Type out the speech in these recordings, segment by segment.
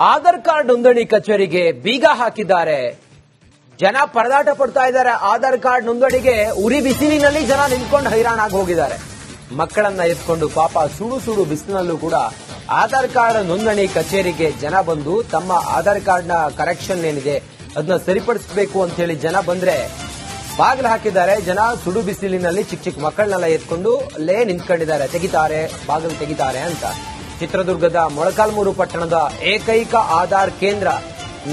Aadhaar card ನೋಂದಣಿ ಕಚೇರಿಗೆ ಬೀಗ ಹಾಕಿದ್ದಾರೆ. ಜನ ಪರದಾಟ ಪಡ್ತಾ ಇದ್ದಾರೆ. ಆಧಾರ್ ಕಾರ್ಡ್ ನೋಂದಣಿಗೆ ಉರಿ ಬಿಸಿಲಿನಲ್ಲಿ ಜನ ನಿಂತ್ಕೊಂಡು ಹೈರಾಣಾಗಿ ಹೋಗಿದ್ದಾರೆ. ಮಕ್ಕಳನ್ನ ಎತ್ಕೊಂಡು ಪಾಪ ಸುಡು ಸುಡು ಬಿಸಿಲಿನಲ್ಲೂ ಕೂಡ ಆಧಾರ್ ಕಾರ್ಡ್ ನೋಂದಣಿ ಕಚೇರಿಗೆ ಜನ ಬಂದು ತಮ್ಮ ಆಧಾರ್ ಕಾರ್ಡ್ನ ಕರೆಕ್ಷನ್ ಏನಿದೆ ಅದನ್ನ ಸರಿಪಡಿಸಬೇಕು ಅಂತ ಹೇಳಿ ಜನ ಬಂದ್ರೆ ಬಾಗಿಲು ಹಾಕಿದ್ದಾರೆ. ಜನ ಸುಡು ಬಿಸಿಲಿನಲ್ಲಿ ಚಿಕ್ಕ ಚಿಕ್ಕ ಮಕ್ಕಳನ್ನೆಲ್ಲ ಎತ್ಕೊಂಡು ಅಲ್ಲೇ ನಿಂತ್ಕೊಂಡಿದ್ದಾರೆ. ತೆಗಿತಾರೆ, ಬಾಗಿಲು ತೆಗಿತಾರೆ ಅಂತ. ಚಿತ್ರದುರ್ಗದ ಮೊಳಕಾಲ್ಮೂರು ಪಟ್ಟಣದ ಏಕೈಕ ಆಧಾರ್ ಕೇಂದ್ರ,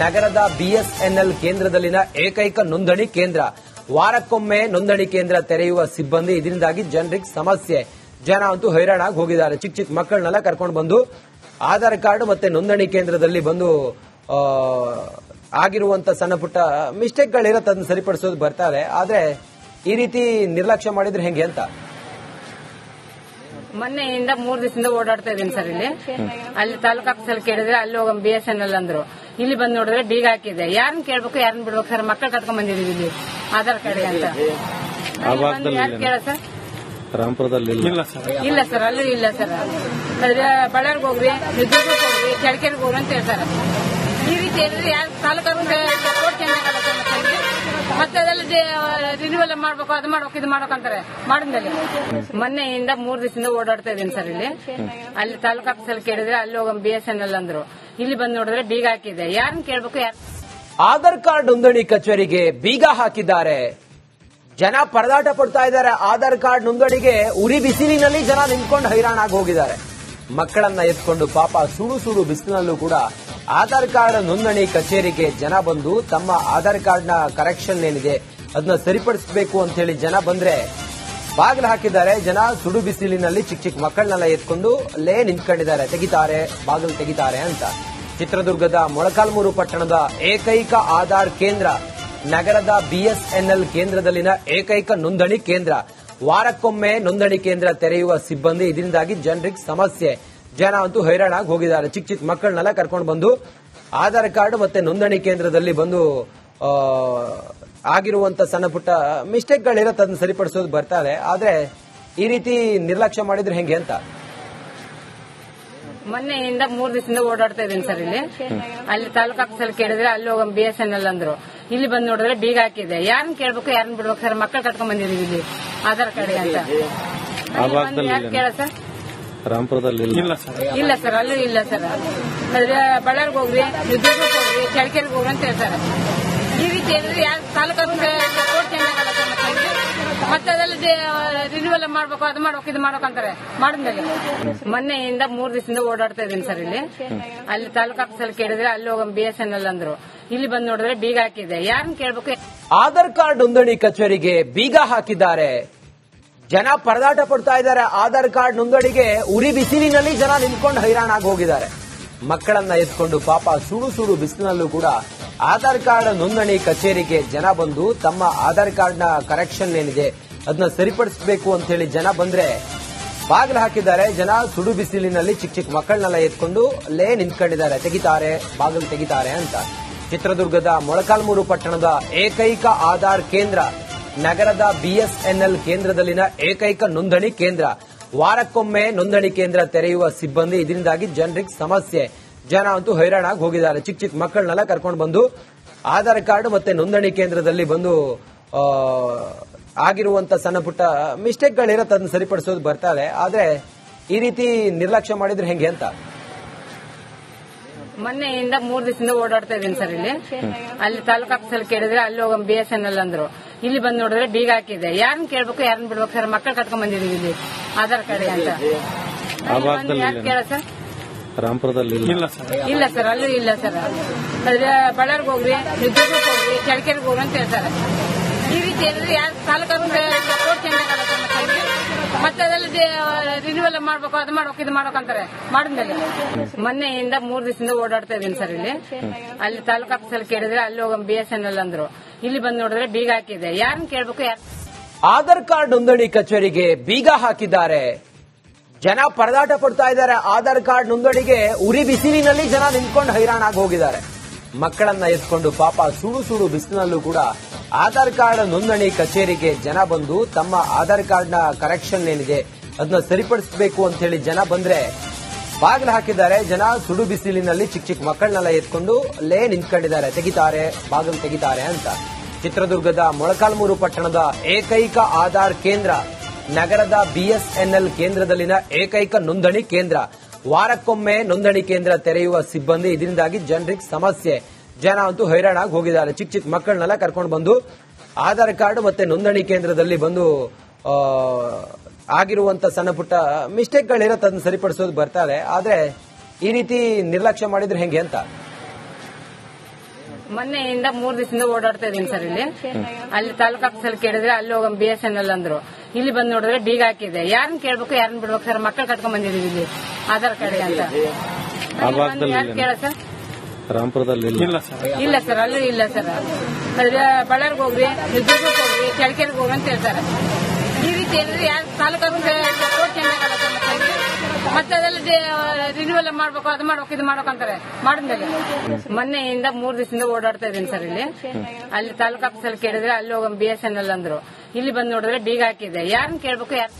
ನಗರದ ಬಿಎಸ್ಎನ್ಎಲ್ ಕೇಂದ್ರದಲ್ಲಿನ ಏಕೈಕ ನೋಂದಣಿ ಕೇಂದ್ರ. ವಾರಕ್ಕೊಮ್ಮೆ ನೋಂದಣಿ ಕೇಂದ್ರ ತೆರೆಯುವ ಸಿಬ್ಬಂದಿ, ಇದರಿಂದಾಗಿ ಜನರಿಗೆ ಸಮಸ್ಯೆ. ಜನ ಅಂತೂ ಹೈರಾಣಾಗಿ ಹೋಗಿದ್ದಾರೆ. ಚಿಕ್ಕ ಚಿಕ್ಕ ಮಕ್ಕಳನ್ನೆಲ್ಲ ಕರ್ಕೊಂಡು ಬಂದು ಆಧಾರ್ ಕಾರ್ಡ್ ಮತ್ತೆ ನೋಂದಣಿ ಕೇಂದ್ರದಲ್ಲಿ ಬಂದು ಆಗಿರುವಂತ ಸಣ್ಣ ಪುಟ್ಟ ಮಿಸ್ಟೇಕ್ಗಳಿರತ್ತೆ, ಅದನ್ನ ಸರಿಪಡಿಸೋದು ಬರ್ತಾರೆ. ಆದ್ರೆ ಈ ರೀತಿ ನಿರ್ಲಕ್ಷ್ಯ ಮಾಡಿದ್ರೆ ಹೆಂಗೆ ಅಂತ ಮೊನ್ನೆಯಿಂದ 3 ದಿವಸದಿಂದ ಓಡಾಡ್ತಾ ಇದೀನಿ ಸರ್. ಅಲ್ಲಿ ತಾಲೂಕು ಆಫೀಸಲ್ಲಿ ಕೇಳಿದ್ರೆ ಅಲ್ಲಿ ಹೋಗಮ್ ಬಿಎಸ್ಎನ್ಎಲ್ ಅಂದ್ರು. ಇಲ್ಲಿ ಬಂದು ನೋಡಿದ್ರೆ ಬೀಗ ಹಾಕಿದೆ. ಯಾರನ್ನ ಕೇಳ್ಬೇಕು, ಯಾರನ್ನ ಬಿಡ್ಬೇಕು ಸರ್? ಮಕ್ಕಳು ಕರ್ಕೊಂಡ್ ಬಂದಿದೀವಿ ಇಲ್ಲಿ ಆಧಾರ್ ಕಾರ್ಡ್ ಅಂತ. ಯಾರು ಕೇಳ ಸರ್? ರಾಮಪುರದಲ್ಲಿ ಇಲ್ಲ ಸರ್, ಅಲ್ಲೂ ಇಲ್ಲ ಸರ್. ಆದ್ರೆ ಬಳ್ಳಾರಿಗೆ ಹೋಗ್ರಿ, ದುರ್ಗಕ್ಕೆ ಹೋಗ್ರಿ, ಚಳಕೆರೆಗೆ ಹೋಗ್ರಿ ಅಂತ ಹೇಳ್ತಾರೆ. ಈ ರೀತಿ ಹೇಳಿದ್ರೆ ಯಾರು ತಾಲೂಕು ಕೋರ್ಟ್ ಚೇಂಜ್ ಆಗಲ್ಲ ಸರ್. ಮತ್ತೆ ಅದೆಲ್ಲ ರಿನ್ಯೂವಲ್ ಮಾಡ್ಬೇಕು, ಅದು ಮಾಡ್ಬೇಕು, ಇದು ಮಾಡ್ಬೇಕು ಅಂತಾರೆ. ಮಾಡಿದ್ಮೇಲೆ ಮೊನ್ನೆಯಿಂದ 3 ದಿವಸದಿಂದ ಓಡಾಡ್ತಾ ಇದೀನಿ ಸರ್. ಅಲ್ಲಿ ತಾಲೂಕು ಆಫೀಸಲ್ಲಿ ಕೇಳಿದ್ರೆ ಅಲ್ಲಿ ಹೋಗಮ್ ಬಿಎಸ್ಎನ್ಎಲ್ ಅಂದ್ರು. ಇಲ್ಲಿ ಬಂದು ನೋಡಿದ್ರೆ ಬೀಗ ಹಾಕಿದೆ. ಯಾರನ್ನ ಕೇಳ್ಬೇಕು, ಯಾರು? ಆಧಾರ್ ಕಾರ್ಡ್ ನೋಂದಣಿ ಕಚೇರಿಗೆ ಬೀಗ ಹಾಕಿದ್ದಾರೆ. ಜನ ಪರದಾಟ ಪಡ್ತಾ ಇದ್ದಾರೆ. ಆಧಾರ್ ಕಾರ್ಡ್ ನೋಂದಣಿಗೆ ಉರಿ ಬಿಸಿಲಿನಲ್ಲಿ ಜನ ನಿಂತ್ಕೊಂಡು ಹೈರಾಣಾಗಿ ಹೋಗಿದ್ದಾರೆ. ಮಕ್ಕಳನ್ನ ಎತ್ಕೊಂಡು ಪಾಪ ಸುಡು ಸುಡು ಬಿಸಿಲಿನಲ್ಲೂ ಕೂಡ ಆಧಾರ್ ಕಾರ್ಡ್ ನೋಂದಣಿ ಕಚೇರಿಗೆ ಜನ ಬಂದು ತಮ್ಮ ಆಧಾರ್ ಕಾರ್ಡ್ನ ಕರೆಕ್ಷನ್ ಏನಿದೆ ಅದನ್ನ ಸರಿಪಡಿಸಬೇಕು ಅಂತ ಹೇಳಿ ಜನ ಬಂದ್ರೆ ಬಾಗಿಲು ಹಾಕಿದ್ದಾರೆ. ಜನ ಸುಡು ಬಿಸಿಲಿನಲ್ಲಿ ಚಿಕ್ಕ ಚಿಕ್ಕ ಮಕ್ಕಳನ್ನೆಲ್ಲ ಎತ್ಕೊಂಡು ಅಲ್ಲೇ ನಿಂತ್ಕೊಂಡಿದ್ದಾರೆ. ತೆಗಿತಾರೆ, ಬಾಗಿಲು ತೆಗಿತಾರೆ ಅಂತ. ಚಿತ್ರದುರ್ಗದ ಮೊಳಕಾಲ್ಮೂರು ಪಟ್ಟಣದ ಏಕೈಕ ಆಧಾರ್ ಕೇಂದ್ರ, ನಗರದ ಬಿಎಸ್ಎನ್ಎಲ್ ಕೇಂದ್ರದಲ್ಲಿನ ಏಕೈಕ ನೋಂದಣಿ ಕೇಂದ್ರ. ವಾರಕ್ಕೊಮ್ಮೆ ನೋಂದಣಿ ಕೇಂದ್ರ ತೆರೆಯುವ ಸಿಬ್ಬಂದಿ, ಇದರಿಂದಾಗಿ ಜನರಿಗೆ ಸಮಸ್ಯೆ. ಜನ ಅಂತೂ ಹೈರಾಣಾಗಿ ಹೋಗಿದ್ದಾರೆ. ಚಿಕ್ಕ ಚಿಕ್ಕ ಮಕ್ಕಳನ್ನೆಲ್ಲ ಕರ್ಕೊಂಡು ಬಂದು ಆಧಾರ್ ಕಾರ್ಡ್ ಮತ್ತೆ ನೋಂದಣಿ ಕೇಂದ್ರದಲ್ಲಿ ಬಂದು ಆಗಿರುವಂತ ಸಣ್ಣ ಪುಟ್ಟ ಮಿಸ್ಟೇಕ್ಗಳಿರತ್ತೆ, ಅದನ್ನ ಸರಿಪಡಿಸೋದು ಬರ್ತಾರೆ. ಆದ್ರೆ ಈ ರೀತಿ ನಿರ್ಲಕ್ಷ್ಯ ಮಾಡಿದ್ರೆ ಹೆಂಗೆ ಅಂತ ಮೊನ್ನೆಯಿಂದ 3 ದಿವಸದಿಂದ ಓಡಾಡ್ತಾ ಇದೀನಿ ಸರ್. ಅಲ್ಲಿ ತಾಲೂಕು ಆಫೀಸಲ್ಲಿ ಕೇಳಿದ್ರೆ ಅಲ್ಲಿ ಹೋಗಮ್ ಬಿಎಸ್ಎನ್ಎಲ್ ಅಂದ್ರು. ಇಲ್ಲಿ ಬಂದು ನೋಡಿದ್ರೆ ಬೀಗ ಹಾಕಿದೆ. ಯಾರನ್ನ ಕೇಳ್ಬೇಕು, ಯಾರನ್ನ ಬಿಡ್ಬೇಕು ಸರ್? ಮಕ್ಕಳು ಕರ್ಕೊಂಡ್ ಬಂದಿದೀವಿ ಇಲ್ಲಿ ಆಧಾರ್ ಕಾರ್ಡ್ ಅಂತ. ಯಾರು ಕೇಳ ಸರ್? ರಾಮಪುರದಲ್ಲಿ ಇಲ್ಲ ಸರ್, ಅಲ್ಲೂ ಇಲ್ಲ ಸರ್. ಆದ್ರೆ ಬಳ್ಳಾರಿಗೆ ಹೋಗ್ರಿ, ದುರ್ಗಕ್ಕೆ ಹೋಗ್ರಿ, ಚಳಕೆರೆಗೆ ಹೋಗ್ರಿ ಅಂತ ಹೇಳ್ತಾರೆ. ಈ ರೀತಿ ಹೇಳಿದ್ರೆ ಯಾರು ತಾಲೂಕು ಕೋರ್ಟ್ ಚೇಂಜ್ ಆಗಲ್ಲ ಸರ್. ಮತ್ತೆ ಅದೆಲ್ಲ ರಿನ್ಯೂವಲ್ ಮಾಡ್ಬೇಕು, ಅದು ಮಾಡ್ಬೇಕು, ಇದು ಮಾಡ್ಬೇಕು ಅಂತಾರೆ. ಮಾಡಿದ್ಮೇಲೆ ಮೊನ್ನೆಯಿಂದ 3 ದಿವಸದಿಂದ ಓಡಾಡ್ತಾ ಇದೀನಿ ಸರ್. ಅಲ್ಲಿ ತಾಲೂಕು ಆಫೀಸಲ್ಲಿ ಕೇಳಿದ್ರೆ ಅಲ್ಲಿ ಹೋಗಮ್ ಬಿಎಸ್ಎನ್ಎಲ್ ಅಂದ್ರು. ಇಲ್ಲಿ ಬಂದು ನೋಡಿದ್ರೆ ಬೀಗ ಹಾಕಿದೆ. ಯಾರನ್ನ ಕೇಳ್ಬೇಕು? ಆಧಾರ್ ಕಾರ್ಡ್ ನೋಂದಣಿ ಕಚೇರಿಗೆ ಬೀಗ ಹಾಕಿದ್ದಾರೆ. ಜನ ಪರದಾಟ ಪಡ್ತಾ ಇದ್ದಾರೆ. ಆಧಾರ್ ಕಾರ್ಡ್ ನೋಂದಣಿಗೆ ಉರಿ ಬಿಸಿಲಿನಲ್ಲಿ ಜನ ನಿಂತ್ಕೊಂಡು ಹೈರಾಣಾಗಿ ಹೋಗಿದ್ದಾರೆ. ಮಕ್ಕಳನ್ನ ಎತ್ಕೊಂಡು ಪಾಪ ಸುಡು ಸುಡು ಬಿಸಿಲಿನಲ್ಲೂ ಕೂಡ ಆಧಾರ್ ಕಾರ್ಡ್ ನೋಂದಣಿ ಕಚೇರಿಗೆ ಜನ ಬಂದು ತಮ್ಮ ಆಧಾರ್ ಕಾರ್ಡ್ನ ಕರೆಕ್ಷನ್ ಏನಿದೆ ಅದನ್ನ ಸರಿಪಡಿಸಬೇಕು ಅಂತ ಹೇಳಿ ಜನ ಬಂದ್ರೆ ಬಾಗಿಲು ಹಾಕಿದ್ದಾರೆ. ಜನ ಸುಡು ಬಿಸಿಲಿನಲ್ಲಿ ಚಿಕ್ಕ ಚಿಕ್ಕ ಮಕ್ಕಳನ್ನೆಲ್ಲ ಎತ್ಕೊಂಡು ಅಲ್ಲೇ ನಿಂತ್ಕೊಂಡಿದ್ದಾರೆ. ತೆಗಿತಾರೆ, ಬಾಗಿಲು ತೆಗಿತಾರೆ ಅಂತ. ಚಿತ್ರದುರ್ಗದ ಮೊಳಕಾಲ್ಮೂರು ಪಟ್ಟಣದ ಏಕೈಕ ಆಧಾರ್ ಕೇಂದ್ರ, ನಗರದ ಬಿಎಸ್ಎನ್ಎಲ್ ಕೇಂದ್ರದಲ್ಲಿನ ಏಕೈಕ ನೋಂದಣಿ ಕೇಂದ್ರ. ವಾರಕ್ಕೊಮ್ಮೆ ನೋಂದಣಿ ಕೇಂದ್ರ ತೆರೆಯುವ ಸಿಬ್ಬಂದಿ, ಇದರಿಂದಾಗಿ ಜನರಿಗೆ ಸಮಸ್ಯೆ. ಜನ ಅಂತೂ ಹೈರಾಣಾಗಿ ಹೋಗಿದ್ದಾರೆ. ಚಿಕ್ಕ ಚಿಕ್ಕ ಮಕ್ಕಳನ್ನೆಲ್ಲ ಕರ್ಕೊಂಡು ಬಂದು ಆಧಾರ್ ಕಾರ್ಡ್ ಮತ್ತೆ ನೋಂದಣಿ ಕೇಂದ್ರದಲ್ಲಿ ಬಂದು ಆಗಿರುವಂತ ಸಣ್ಣ ಪುಟ್ಟ ಮಿಸ್ಟೇಕ್ಗಳಿರತ್ತೆ, ಅದನ್ನ ಸರಿಪಡಿಸೋದು ಬರ್ತಾರೆ. ಆದ್ರೆ ಈ ರೀತಿ ನಿರ್ಲಕ್ಷ್ಯ ಮಾಡಿದ್ರೆ ಹೆಂಗೆ ಅಂತ ಮೊನ್ನೆಯಿಂದ 3 ದಿವಸದಿಂದ ಓಡಾಡ್ತಾ ಇದೀನಿ ಸರ್. ಅಲ್ಲಿ ತಾಲೂಕು ಆಫೀಸಲ್ಲಿ ಕೇಳಿದ್ರೆ ಅಲ್ಲಿ ಹೋಗಮ್ ಬಿಎಸ್ಎನ್ಎಲ್ ಅಂದ್ರು. ಇಲ್ಲಿ ಬಂದು ನೋಡಿದ್ರೆ ಬೀಗ ಹಾಕಿದೆ. ಯಾರನ್ನ ಕೇಳ್ಬೇಕು, ಯಾರನ್ನ ಬಿಡ್ಬೇಕು ಸರ್? ಮಕ್ಕಳು ಕರ್ಕೊಂಡ್ ಬಂದಿದೀವಿ ಇಲ್ಲಿ ಆಧಾರ್ ಕಾರ್ಡ್ ಅಂತ. ಯಾರು ಕೇಳ ಸರ್? ರಾಮಪುರದಲ್ಲಿ ಇಲ್ಲ ಸರ್, ಅಲ್ಲೂ ಇಲ್ಲ ಸರ್. ಆದ್ರೆ ಬಳ್ಳಾರಿಗೆ ಹೋಗ್ರಿ, ದುರ್ಗಕ್ಕೆ ಹೋಗ್ರಿ, ಚಳಕೆರೆಗೆ ಹೋಗ್ರಿ ಅಂತ ಹೇಳ್ತಾರೆ. ಈ ರೀತಿ ಹೇಳಿದ್ರೆ ಯಾರು ತಾಲೂಕು ಕೋರ್ಟ್ ಚೇಂಜ್ ಆಗಲ್ಲ ಸರ್. ಮತ್ತೆ ಅದೆಲ್ಲ ರಿನ್ಯೂವಲ್ ಮಾಡ್ಬೇಕು, ಅದು ಮಾಡ್ಬೇಕು, ಇದು ಮಾಡ್ಬೇಕು ಅಂತಾರೆ. ಮಾಡಿದ್ಮೇಲೆ ಮೊನ್ನೆಯಿಂದ 3 ದಿವಸದಿಂದ ಓಡಾಡ್ತಾ ಇದೀನಿ ಸರ್. ಅಲ್ಲಿ ತಾಲೂಕು ಆಫೀಸಲ್ಲಿ ಕೇಳಿದ್ರೆ ಅಲ್ಲಿ ಹೋಗಮ್ ಬಿಎಸ್ಎನ್ಎಲ್ ಅಂದ್ರು. ಇಲ್ಲಿ ಬಂದು ನೋಡಿದ್ರೆ ಬೀಗ ಹಾಕಿದೆ. ಯಾರನ್ನ ಕೇಳ್ಬೇಕು, ಯಾರು? ಆಧಾರ್ ಕಾರ್ಡ್ ನೋಂದಣಿ ಕಚೇರಿಗೆ ಬೀಗ ಹಾಕಿದ್ದಾರೆ. ಜನ ಪರದಾಟ ಪಡ್ತಾ ಇದ್ದಾರೆ. ಆಧಾರ್ ಕಾರ್ಡ್ ನೋಂದಣಿಗೆ ಉರಿ ಬಿಸಿಲಿನಲ್ಲಿ ಜನ ನಿಂತ್ಕೊಂಡು ಹೈರಾಣಾಗಿ ಹೋಗಿದ್ದಾರೆ. ಮಕ್ಕಳನ್ನ ಎತ್ಕೊಂಡು ಪಾಪ ಸುಡು ಸುಡು ಬಿಸಿಲಿನಲ್ಲೂ ಕೂಡ ಆಧಾರ್ ಕಾರ್ಡ್ ನೋಂದಣಿ ಕಚೇರಿಗೆ ಜನ ಬಂದು ತಮ್ಮ ಆಧಾರ್ ಕಾರ್ಡ್ನ ಕರೆಕ್ಷನ್ ಏನಿದೆ ಅದನ್ನ ಸರಿಪಡಿಸಬೇಕು ಅಂತ ಹೇಳಿ ಜನ ಬಂದ್ರೆ ಬಾಗಿಲು ಹಾಕಿದ್ದಾರೆ. ಜನ ಸುಡು ಬಿಸಿಲಿನಲ್ಲಿ ಚಿಕ್ಕ ಚಿಕ್ಕ ಮಕ್ಕಳನ್ನೆಲ್ಲ ಎತ್ಕೊಂಡು ಅಲ್ಲೇ ನಿಂತ್ಕೊಂಡಿದ್ದಾರೆ. ತೆಗಿತಾರೆ, ಬಾಗಿಲು ತೆಗಿತಾರೆ ಅಂತ. ಚಿತ್ರದುರ್ಗದ ಮೊಳಕಾಲ್ಮೂರು ಪಟ್ಟಣದ ಏಕೈಕ ಆಧಾರ್ ಕೇಂದ್ರ, ನಗರದ ಬಿಎಸ್ಎನ್ಎಲ್ ಕೇಂದ್ರದಲ್ಲಿನ ಏಕೈಕ ನೋಂದಣಿ ಕೇಂದ್ರ. ವಾರಕ್ಕೊಮ್ಮೆ ನೋಂದಣಿ ಕೇಂದ್ರ ತೆರೆಯುವ ಸಿಬ್ಬಂದಿ. ಇದರಿಂದಾಗಿ ಜನರಿಗೆ ಸಮಸ್ಯೆ. ಜನ ಅಂತೂ ಹೈರಾಣಾಗಿ ಹೋಗಿದ್ದಾರೆ. ಚಿಕ್ಕ ಚಿಕ್ಕ ಮಕ್ಕಳನ್ನೆಲ್ಲ ಕರ್ಕೊಂಡು ಬಂದು ಆಧಾರ್ ಕಾರ್ಡ್ ಮತ್ತೆ ನೋಂದಣಿ ಕೇಂದ್ರದಲ್ಲಿ ಬಂದು ಆಗಿರುವಂತ ಸಣ್ಣ ಪುಟ್ಟ ಮಿಸ್ಟೇಕ್ಗಳಿರತ್ತೆ, ಅದನ್ನ ಸರಿಪಡಿಸೋದು ಬರ್ತಾರೆ. ಆದ್ರೆ ಈ ರೀತಿ ನಿರ್ಲಕ್ಷ್ಯ ಮಾಡಿದ್ರೆ ಹೆಂಗೆ ಅಂತ ಮೊನ್ನೆಯಿಂದ 3 ದಿವಸದಿಂದ ಓಡಾಡ್ತಾ ಇದೀನಿ ಸರ್. ಇಲ್ಲಿ ಅಲ್ಲಿ ತಾಲೂಕು ಆಫೀಸಲ್ಲಿ ಕೇಳಿದ್ರೆ ಅಲ್ಲಿ ಹೋಗ BSNL ಅಂದ್ರು. ಇಲ್ಲಿ ಬಂದು ನೋಡಿದ್ರೆ ಬೀಗ ಹಾಕಿದೆ. ಯಾರನ್ನ ಕೇಳ್ಬೇಕು, ಯಾರನ್ನ ಬಿಡ್ಬೇಕು ಸರ್? ಮಕ್ಕಳು ಕಟ್ಕೊಂಡ್ ಬಂದಿದೀವಿ ಇಲ್ಲಿ ಆಧಾರ್ ಕಾರ್ಡ್ ಅಂತ. ಯಾರು ಕೇಳ ಸರ್? ರಾಮಪುರದಲ್ಲಿ ಇಲ್ಲ ಸರ್, ಅಲ್ಲೂ ಇಲ್ಲ ಸರ್. ಆದ್ರೆ ಬಳ್ಳಾರಿಗೆ ಹೋಗ್ರಿ, ದುರ್ಗಕ್ಕೆ ಹೋಗ್ರಿ, ಚಳಕೆರೆಗೆ ಹೋಗ್ರಿ ಅಂತ ಹೇಳ್ತಾರೆ. ಈ ರೀತಿ ಹೇಳಿದ್ರೆ ಯಾರು ತಾಲೂಕು ಕೋರ್ಟ್ ಚೇಂಜ್ ಆಗತ್ತೆ. ಮತ್ತೆ ಅದೆಲ್ಲ ರಿನ್ಯೂವಲ್ ಮಾಡ್ಬೇಕು, ಅದು ಮಾಡ್ಬೇಕು, ಇದು ಮಾಡ್ಬೇಕು ಅಂತಾರೆ. ಮಾಡಿದ್ಮೇಲೆ ಮೊನ್ನೆಯಿಂದ 3 ದಿವಸದಿಂದ ಓಡಾಡ್ತಾ ಇದೀನಿ ಸರ್. ಇಲ್ಲಿ ಅಲ್ಲಿ ತಾಲೂಕು ಆಫೀಸಲ್ಲಿ ಕೇಳಿದ್ರೆ ಅಲ್ಲಿ ಹೋಗ BSNL ಅಂದ್ರು. ಇಲ್ಲಿ ಬಂದು ನೋಡಿದ್ರೆ ಬೀಗ ಹಾಕಿದೆ. ಯಾರನ್ನ ಕೇಳ್ಬೇಕು, ಯಾರು